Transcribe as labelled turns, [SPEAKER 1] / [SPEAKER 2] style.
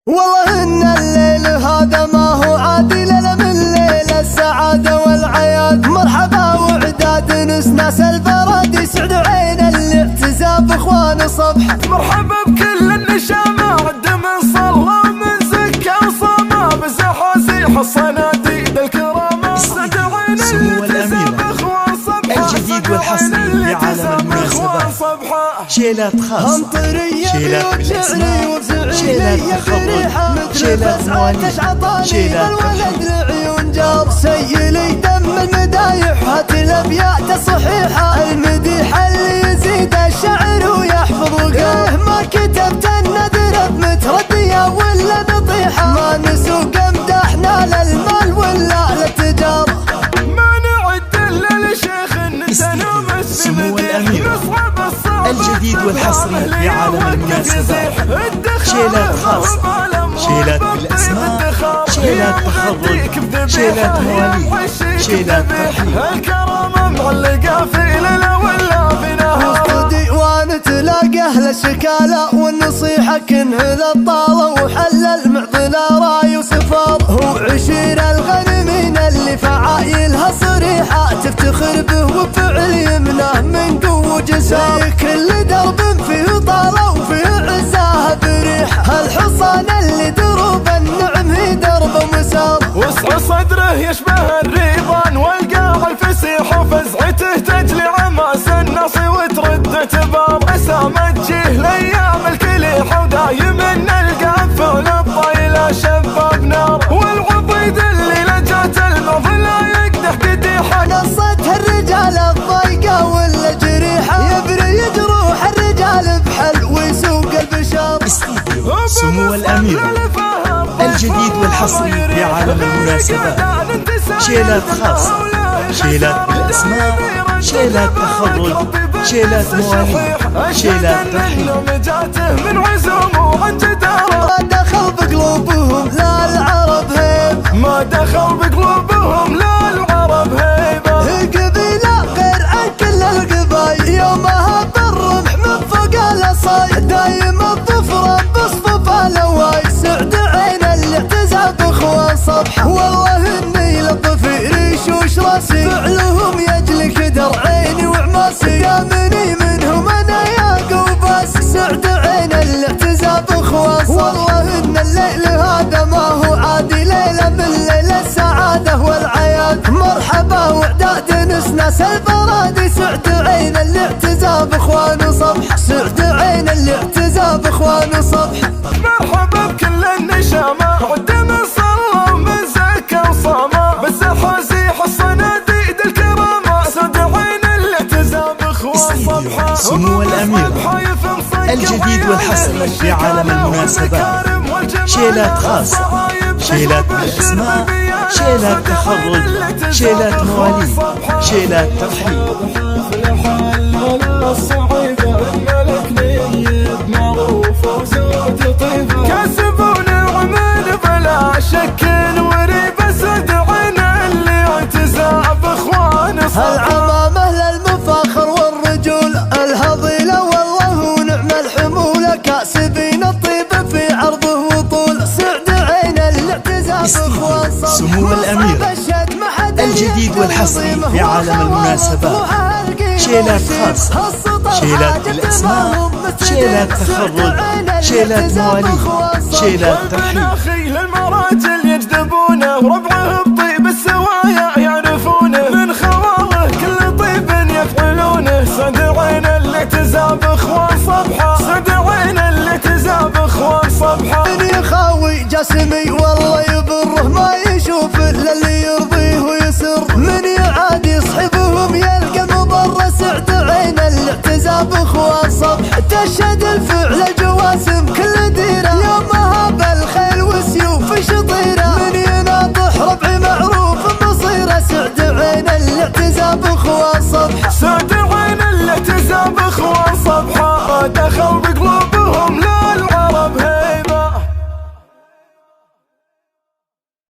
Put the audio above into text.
[SPEAKER 1] والله إن الليل هذا ما هو عادي، ليلة من ليل السعادة والعياد. مرحبا وعداد ناس البراد، يسعد عين الاعتزاز اخوان صبحة.
[SPEAKER 2] مرحبا بكل النشامة، عد من صلى من زكى وصامى، بزحازيح الصناديد الكرامة. سعد عين الاعتزاز اخوان صبحة،
[SPEAKER 3] الجديد والحصري في عالم المناسبات. شيلات خاصة، شيلات بالأسماء، شيلات تخبط، شيلات مواليد، شيلات
[SPEAKER 1] ترحيب. سيلي دم المدايح، هات الابيات الصحيحة، المديح اللي يزيد الشعر ويحفظ وقاه. ما كتبت النذر بمتردية ولا نطيحة، ما نسوق امدحنا للمال ولا للتجارة.
[SPEAKER 2] ما نعد الا لشيخ نتنامس
[SPEAKER 3] سمو الأمير. الجديد والحصري في عالم المناسبات. شيلات خاصة، شيلات بالأسماء، شيلات تخرج، شيلات مواليد، شيلات ترحيب.
[SPEAKER 2] الكرامة معلقة في ليلة ولا في نهار،
[SPEAKER 1] وسط ديوان تلاقى أهل الشكالة والنصيحة كنه للطالة، وحل المعضلة راي وسفار. هو عشير الغنمين اللي فعايلها صريحة، تفتخر به وفعل يمنه من قوة جسار. كل درب فيه طالة وفيه عزاه بريحة، الحصان اللي دروب النعم هي درب ومسار.
[SPEAKER 2] وسع صدره يشبه الريضان والقاع الفسيح، وفزعته تجلي عماس النصي وترد تبار. اسامة تجيه لايام الكليحة، ودايما نلقى فول الطايلة شباب نار. والعضيد اللي لجات المرض لا يقدح قديحة،
[SPEAKER 1] نصتها الرجال الضيقة ولا جريحة، يبري جروح الرجال بحل ويسوق البشار.
[SPEAKER 3] سمو الأمير. الجديد والحصري في عالم المناسبات. شيلات خاصة، شيلات بالأسماء، شيلات تخرج، شيلات مواليد، شيلات ترحيب.
[SPEAKER 2] من عزوم وعن جدارة،
[SPEAKER 1] ما دخل بقلوبهم لا العرب هيب،
[SPEAKER 2] ما دخل بقلوبهم لا العرب هيبة.
[SPEAKER 1] القبيلة غير عن كل القبايل، يومها بالرمح من فوق الأصايل، دايم الظفران بصفوف الهواي. سعد عين الاعتزاز اخوان صبحة، والله اني للضفير يشوش راسي، فعلهم يجلي كدر عيني وعماسي. دامني منهم انا يا قوباس، سعد عين الاعتزاز اخوان صبحة. والله ان الليل هذا ما هو عادي، ليلة من ليل السعادة والعياد. مرحبا وعداد ناس البراد، سعد عين الاعتزاز اخوان صبحة، سعد عين الاعتزاز اخوان صبحة.
[SPEAKER 2] مرحبا بكل النشامة، عد من صلى ومن زكى وصامى، بالزحازيح الصناديد الكرامة. سعد عين الاعتزاز اخوان صبحة.
[SPEAKER 3] سمو الأمير. الجديد والحصري في عالم المناسبات. شيلات خاصة، شيلات بالأسماء، شيلات تخرج، شيلات مواليد، شيلات ترحيب.
[SPEAKER 2] كسبون عمل بلا شك وريبة، سعد عين اللي اعتزاز اخوان صبحة.
[SPEAKER 1] العمامة للمفاخر والرجول الهضيلة، والله ونعم الحمولة، كاسبين الطيب في عرضه وطول. سعد عين الاعتزاز اخوان صبحة.
[SPEAKER 3] سمو الأمير. الجديد والحصري في عالم المناسبات. شيلات خاصة، شيلات بالأسماء، شيلات تخرج، شيلات مواليد، شيلات ترحيب.
[SPEAKER 2] اخي للمراجل يجذبونه، وربعه بطيب السوايا يعرفونه، من خواله كل طيب يفعلونه. سعد عين الاعتزاز اخوان صبحة، سعد عين الاعتزاز اخوان صبحة.
[SPEAKER 1] من يخاوي جاسمي والله يبره، ما يشوف الا اللي يرضيه ويسر، من يعاد يصحبهم يلقى مضر. سعد عين الاعتزاز اخوان صبحة، تشهد الفعل جواسم كل ديرة، يومها بالخيل وسيوف شطيرة، من يناطح ربع معروف مصيره. سعد عين الاعتزاز اخوان صبحة،
[SPEAKER 2] سعد عين الاعتزاز اخوان صبحة. دخل